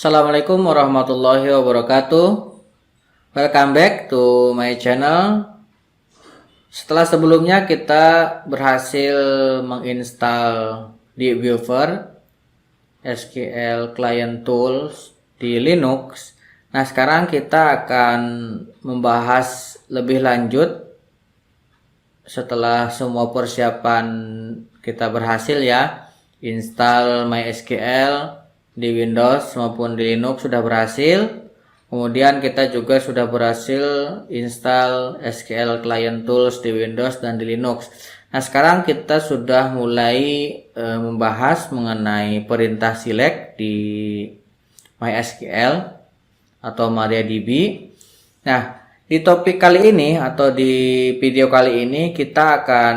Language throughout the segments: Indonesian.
Assalamualaikum warahmatullahi wabarakatuh. Welcome back to my channel. Setelah sebelumnya kita berhasil menginstal di Viewer SQL Client Tools di Linux. Nah, sekarang kita akan membahas lebih lanjut setelah semua persiapan kita berhasil ya. Install MySQL di Windows maupun di Linux sudah berhasil. Kemudian kita juga sudah berhasil install SQL Client Tools di Windows dan di Linux. Nah, sekarang kita sudah mulai membahas mengenai perintah select di MySQL atau MariaDB. Nah, di topik kali ini atau di video kali ini kita akan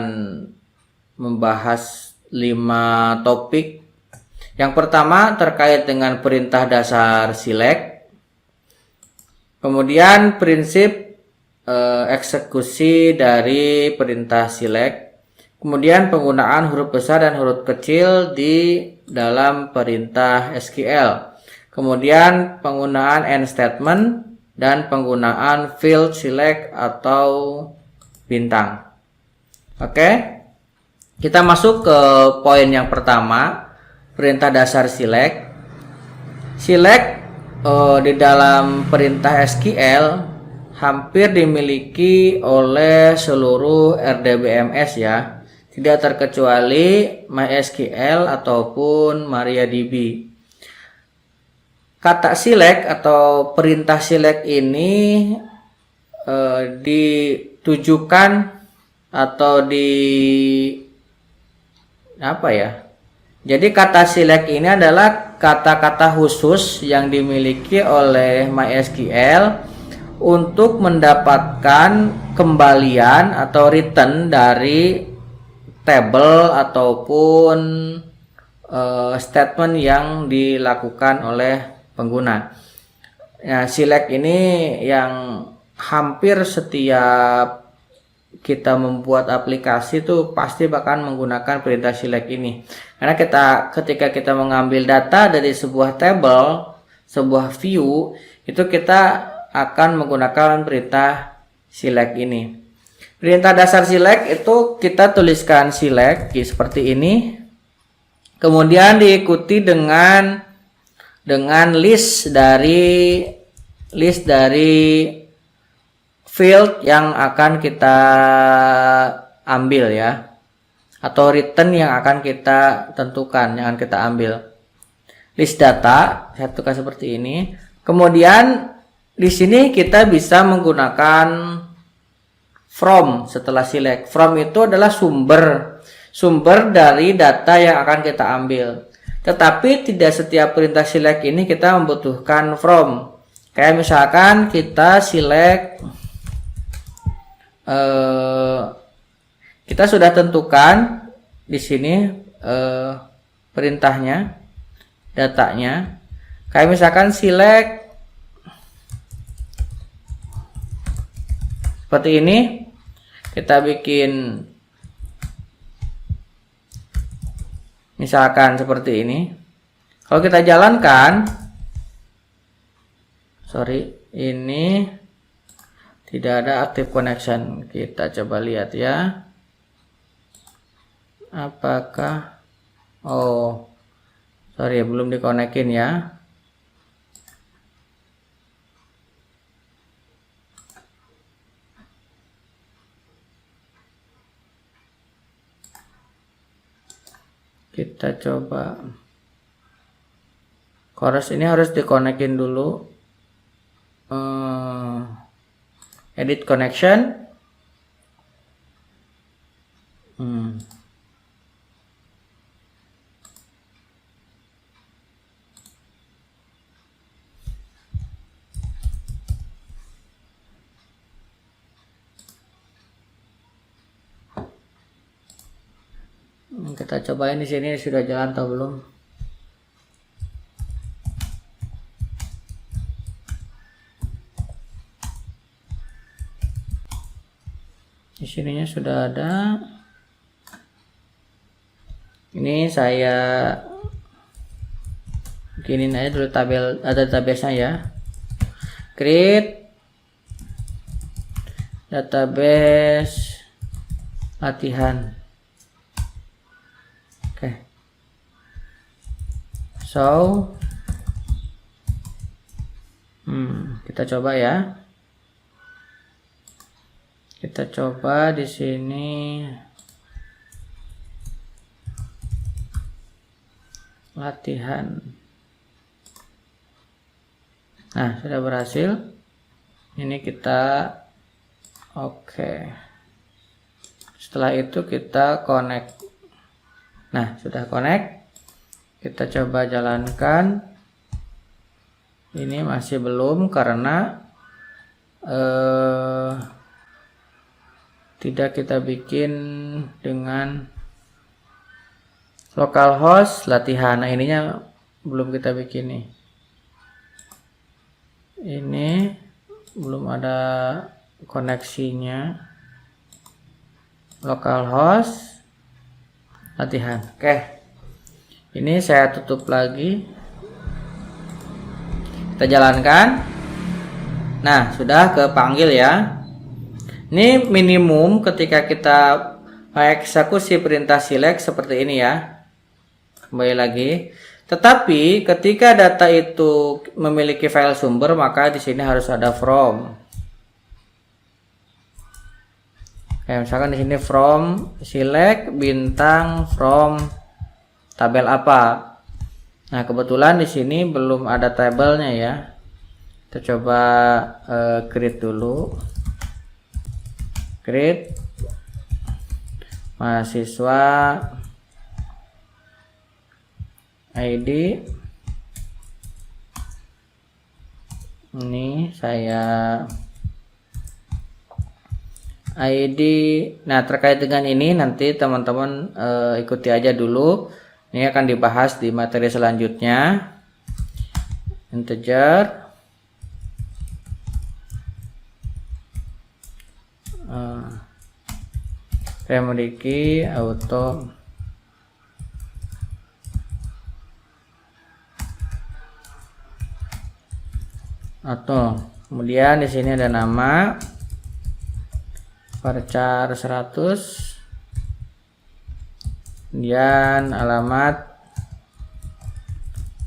membahas 5 topik. Yang pertama terkait dengan perintah dasar select. Kemudian prinsip eksekusi dari perintah select. Kemudian penggunaan huruf besar dan huruf kecil di dalam perintah SQL. Kemudian penggunaan end statement dan penggunaan field select atau bintang. Oke. Kita masuk ke poin yang pertama, perintah dasar select. Select di dalam perintah SQL hampir dimiliki oleh seluruh RDBMS ya, tidak terkecuali MySQL ataupun MariaDB. Kata select atau perintah select ini ditujukan atau jadi kata select ini adalah kata-kata khusus yang dimiliki oleh MySQL untuk mendapatkan kembalian atau return dari tabel ataupun statement yang dilakukan oleh pengguna. Nah, select ini yang hampir setiap kita membuat aplikasi itu pasti bakal menggunakan perintah select ini. Karena ketika kita mengambil data dari sebuah table, sebuah view, itu kita akan menggunakan perintah select ini. Perintah dasar select itu kita tuliskan select seperti ini. Kemudian diikuti dengan list dari field yang akan kita ambil ya, atau return yang akan kita tentukan, yang akan kita ambil. List data saya tentukan seperti ini. Kemudian di sini kita bisa menggunakan from setelah select. From itu adalah sumber dari data yang akan kita ambil. Tetapi tidak setiap perintah select ini kita membutuhkan from. Kayak misalkan kita select, kita sudah tentukan di sini perintahnya, datanya. Kayak misalkan select seperti ini, kita bikin misalkan seperti ini. Kalau kita jalankan, ini tidak ada active connection. Kita coba lihat ya. Apakah belum dikonekin ya. Kita coba. Chorus ini harus dikonekin dulu. Edit connection. Kita cobain di sini sudah jalan atau belum. Di sininya sudah ada. Ini saya bikinin aja dulu tabel database-nya ya. Create database latihan. Oke. So kita coba ya. Kita coba di sini latihan. Nah, sudah berhasil. Ini kita oke. Setelah itu kita connect. Nah, sudah connect. Kita coba jalankan. Ini masih belum karena tidak kita bikin dengan localhost latihan. Nah, ininya belum kita bikin nih. Ini belum ada koneksinya. Localhost latihan. Oke. Ini saya tutup lagi. Kita jalankan. Nah, sudah kepanggil ya. Ini minimum ketika kita mengeksekusi perintah select seperti ini ya. Kembali lagi. Tetapi ketika data itu memiliki file sumber, maka di sini harus ada from. Kayak misalkan di sini from select bintang from tabel apa. Nah, kebetulan di sini belum ada tabelnya ya. Kita coba create dulu. Create mahasiswa ID. Ini saya ID. Nah, terkait dengan ini nanti teman-teman ikuti aja dulu. Ini akan dibahas di materi selanjutnya. Integer. Primary key auto. Kemudian di sini ada nama varchar 100. Kemudian alamat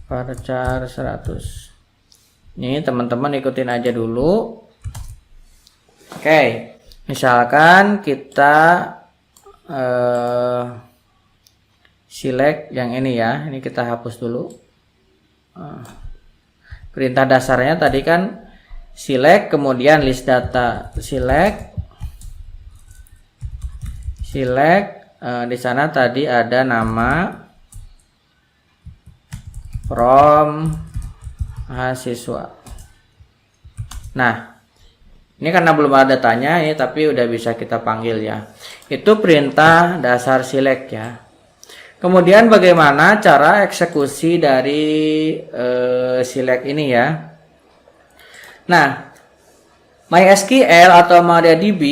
varchar 100. Ini teman-teman ikutin aja dulu. Oke, misalkan kita select yang ini ya. Ini kita hapus dulu. Perintah dasarnya tadi kan select, kemudian list data. Select. Di sana tadi ada nama from mahasiswa. Nah, ini karena belum ada datanya ini, tapi udah bisa kita panggil ya. Itu perintah dasar select ya. Kemudian bagaimana cara eksekusi dari select ini ya. Nah, MySQL atau MariaDB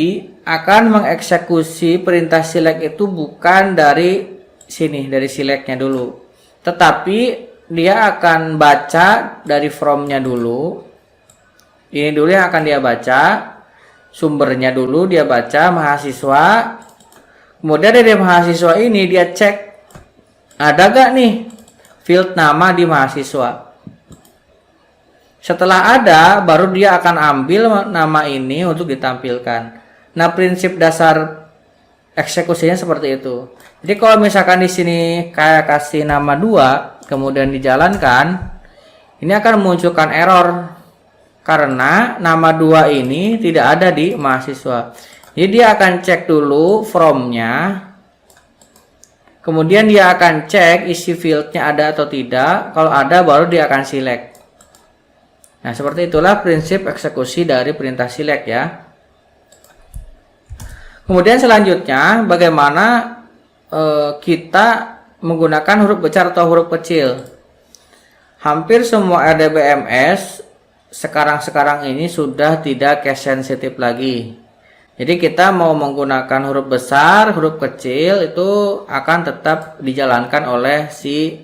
akan mengeksekusi perintah select itu bukan dari sini, dari selectnya dulu. Tetapi dia akan baca dari from-nya dulu. Ini dulu yang akan dia baca. Sumbernya dulu dia baca mahasiswa. Kemudian dari mahasiswa ini dia cek ada gak nih field nama di mahasiswa. Setelah ada, baru dia akan ambil nama ini untuk ditampilkan. Nah, prinsip dasar eksekusinya seperti itu. Jadi kalau misalkan di sini kayak kasih nama 2, kemudian dijalankan, ini akan memunculkan error karena nama 2 ini tidak ada di mahasiswa. Jadi dia akan cek dulu from-nya. Kemudian dia akan cek isi field-nya ada atau tidak. Kalau ada baru dia akan select. Nah, seperti itulah prinsip eksekusi dari perintah select ya. Kemudian selanjutnya bagaimana kita menggunakan huruf besar atau huruf kecil. Hampir semua RDBMS sekarang ini sudah tidak case sensitif lagi. Jadi kita mau menggunakan huruf besar, huruf kecil itu akan tetap dijalankan oleh si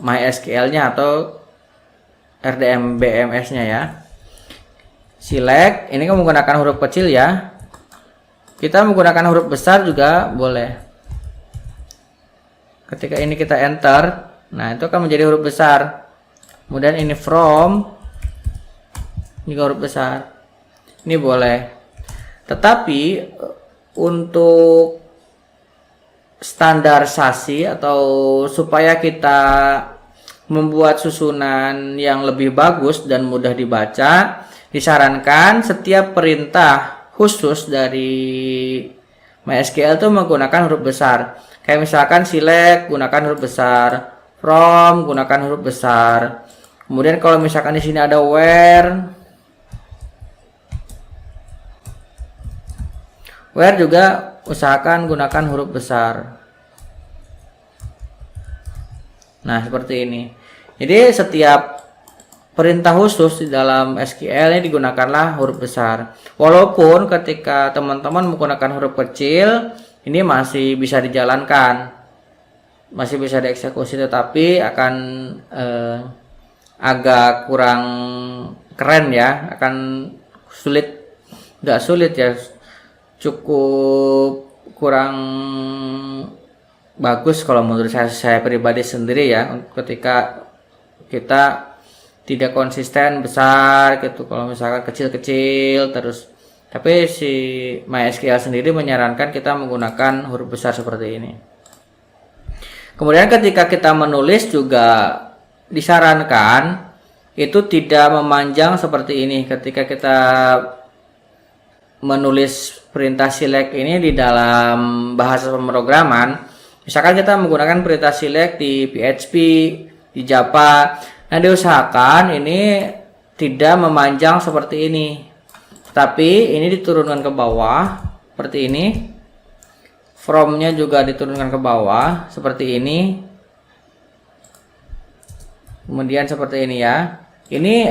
MySQL-nya atau RDM BMS-nya ya. Select ini kan menggunakan huruf kecil ya. Kita menggunakan huruf besar juga boleh. Ketika ini kita enter, nah itu akan menjadi huruf besar. Kemudian ini from, ini huruf besar. Ini boleh. Tetapi untuk standarisasi atau supaya kita membuat susunan yang lebih bagus dan mudah dibaca, disarankan setiap perintah khusus dari MySQL itu menggunakan huruf besar. Kayak misalkan select gunakan huruf besar, from gunakan huruf besar. Kemudian kalau misalkan di sini ada where juga usahakan gunakan huruf besar. Nah, seperti ini. Jadi setiap perintah khusus di dalam SQL ini digunakanlah huruf besar. Walaupun ketika teman-teman menggunakan huruf kecil, ini masih bisa dijalankan. Masih bisa dieksekusi, tetapi akan agak kurang keren ya, akan sulit. Nggak sulit ya, cukup kurang bagus kalau menurut saya pribadi sendiri ya, ketika kita tidak konsisten besar gitu, kalau misalkan kecil-kecil terus. Tapi si MySQL sendiri menyarankan kita menggunakan huruf besar seperti ini. Kemudian ketika kita menulis juga disarankan itu tidak memanjang seperti ini. Ketika kita menulis perintah select ini di dalam bahasa pemrograman, misalkan kita menggunakan perintah select di PHP, di Java, nah diusahakan ini tidak memanjang seperti ini, tapi ini diturunkan ke bawah seperti ini, from-nya juga diturunkan ke bawah seperti ini, kemudian seperti ini ya. Ini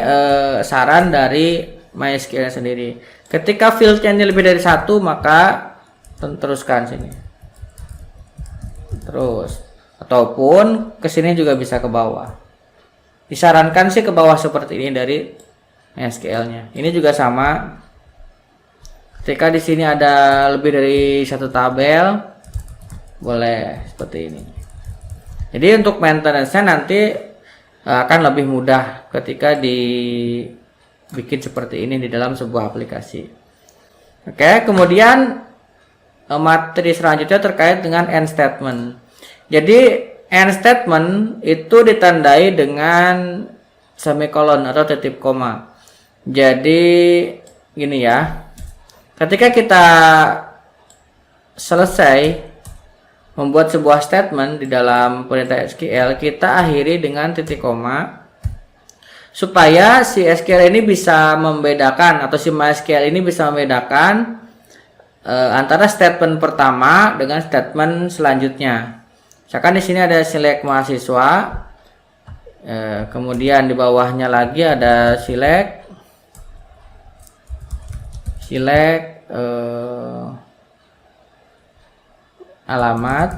saran dari MySQL sendiri. Ketika fieldnya ini lebih dari satu, maka teruskan sini terus, ataupun ke sini juga bisa ke bawah. Disarankan sih ke bawah seperti ini dari MySQL-nya. Ini juga sama. Ketika di sini ada lebih dari satu tabel, boleh seperti ini. Jadi untuk maintenance-nya nanti akan lebih mudah ketika dibikin seperti ini di dalam sebuah aplikasi. Oke, kemudian materi selanjutnya terkait dengan end statement. Jadi end statement itu ditandai dengan semikolon atau titik koma. Jadi gini ya, ketika kita selesai membuat sebuah statement di dalam perintah SQL, kita akhiri dengan titik koma supaya si SQL ini bisa membedakan, atau si MySQL ini bisa membedakan antara statement pertama dengan statement selanjutnya. Misalkan di sini ada select mahasiswa, kemudian di bawahnya lagi ada select alamat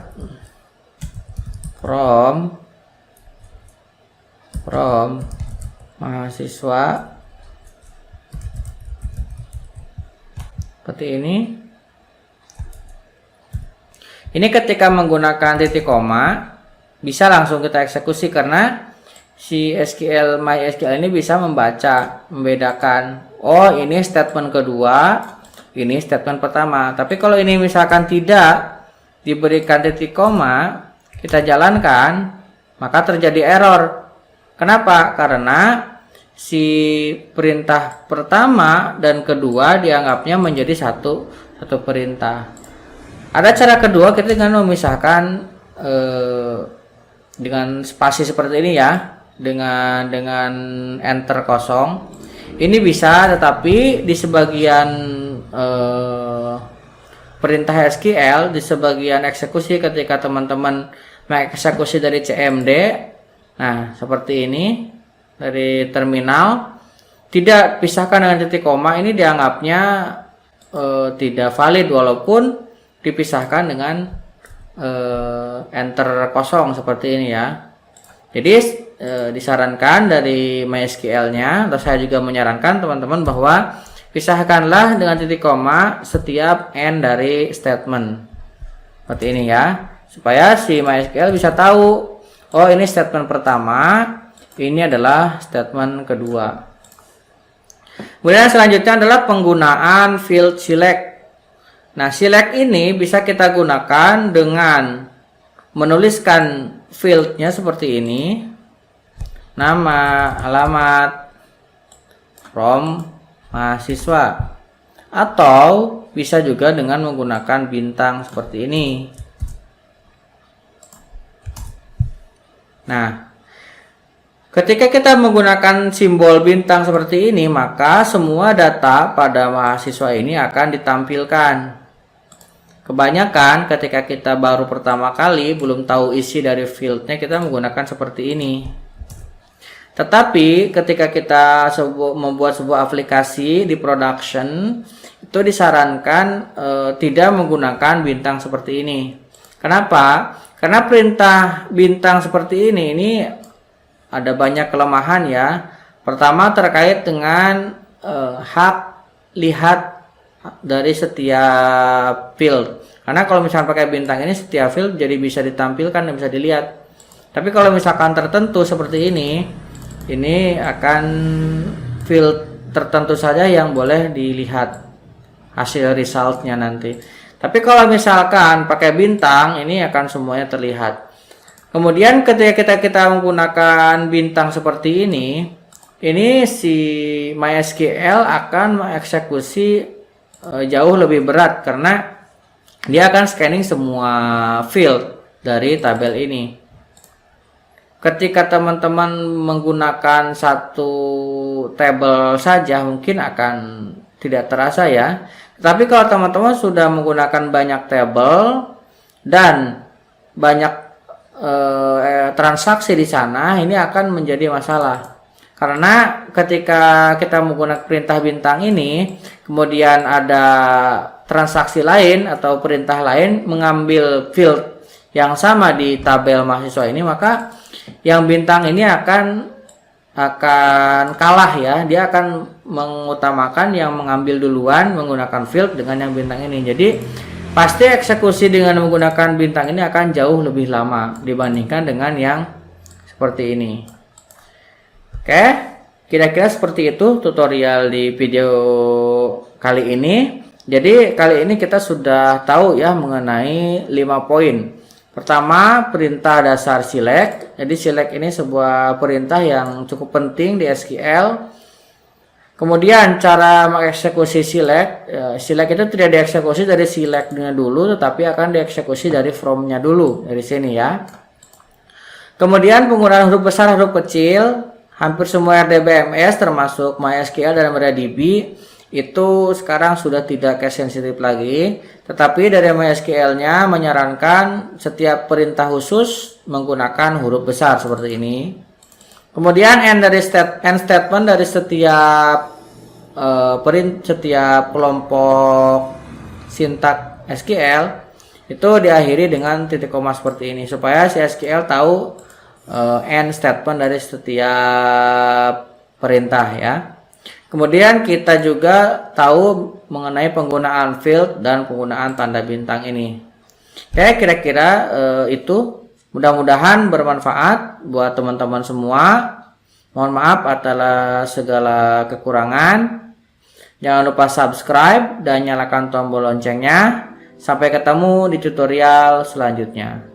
from mahasiswa seperti ini. Ini ketika menggunakan titik koma bisa langsung kita eksekusi karena si MySQL ini bisa membedakan, oh ini statement kedua, ini statement pertama. Tapi kalau ini misalkan tidak diberikan titik koma, kita jalankan, maka terjadi error. Kenapa? Karena si perintah pertama dan kedua dianggapnya menjadi satu perintah. Ada cara kedua, kita dengan memisahkan dengan spasi seperti ini ya, dengan enter kosong. Ini bisa, tetapi di sebagian perintah SQL, di sebagian eksekusi ketika teman-teman mengeksekusi dari CMD, nah seperti ini dari terminal, tidak pisahkan dengan titik koma, ini dianggapnya tidak valid walaupun dipisahkan dengan enter kosong seperti ini ya. Jadi disarankan dari MySQL-nya, atau saya juga menyarankan teman-teman bahwa pisahkanlah dengan titik koma setiap end dari statement. Seperti ini ya, supaya si MySQL bisa tahu, oh ini statement pertama, ini adalah statement kedua. Kemudian selanjutnya adalah penggunaan field select. Nah, select ini bisa kita gunakan dengan menuliskan fieldnya seperti ini, nama, alamat, from mahasiswa, atau bisa juga dengan menggunakan bintang seperti ini. Nah, ketika kita menggunakan simbol bintang seperti ini, maka semua data pada mahasiswa ini akan ditampilkan. Kebanyakan ketika kita baru pertama kali belum tahu isi dari fieldnya, kita menggunakan seperti ini. Tetapi ketika kita membuat sebuah aplikasi di production, itu disarankan tidak menggunakan bintang seperti ini. Kenapa? Karena perintah bintang seperti ini ada banyak kelemahan ya. Pertama terkait dengan hak lihat dari setiap field. Karena kalau misalkan pakai bintang ini, setiap field jadi bisa ditampilkan dan bisa dilihat. Tapi kalau misalkan tertentu seperti ini akan field tertentu saja yang boleh dilihat hasil resultnya nanti. Tapi kalau misalkan pakai bintang, ini akan semuanya terlihat. Kemudian ketika kita menggunakan bintang seperti ini si MySQL akan mengeksekusi jauh lebih berat karena dia akan scanning semua field dari tabel ini. Ketika teman-teman menggunakan satu tabel saja mungkin akan tidak terasa ya. Tapi kalau teman-teman sudah menggunakan banyak tabel dan banyak transaksi di sana, ini akan menjadi masalah. Karena ketika kita menggunakan perintah bintang ini, kemudian ada transaksi lain atau perintah lain mengambil field yang sama di tabel mahasiswa ini, maka yang bintang ini akan kalah ya. Dia akan mengutamakan yang mengambil duluan menggunakan field dengan yang bintang ini. Jadi pasti eksekusi dengan menggunakan bintang ini akan jauh lebih lama dibandingkan dengan yang seperti ini. Oke, kira-kira seperti itu tutorial di video kali ini. Jadi kali ini kita sudah tahu ya mengenai 5 poin. Pertama, perintah dasar select. Jadi select ini sebuah perintah yang cukup penting di SQL. Kemudian cara mengeksekusi select. Select itu tidak dieksekusi dari select-nya dulu, tetapi akan dieksekusi dari from-nya dulu dari sini ya. Kemudian penggunaan huruf besar, huruf kecil. Hampir semua RDBMS termasuk MySQL dan MariaDB itu sekarang sudah tidak case sensitif lagi, tetapi dari MySQL-nya menyarankan setiap perintah khusus menggunakan huruf besar seperti ini. Kemudian end statement dari setiap setiap kelompok sintak SQL itu diakhiri dengan titik koma seperti ini supaya si SQL tahu end statement dari setiap perintah ya. Kemudian kita juga tahu mengenai penggunaan field dan penggunaan tanda bintang ini. Oke, kira-kira itu mudah-mudahan bermanfaat buat teman-teman semua. Mohon maaf atas segala kekurangan. Jangan lupa subscribe dan nyalakan tombol loncengnya. Sampai ketemu di tutorial selanjutnya.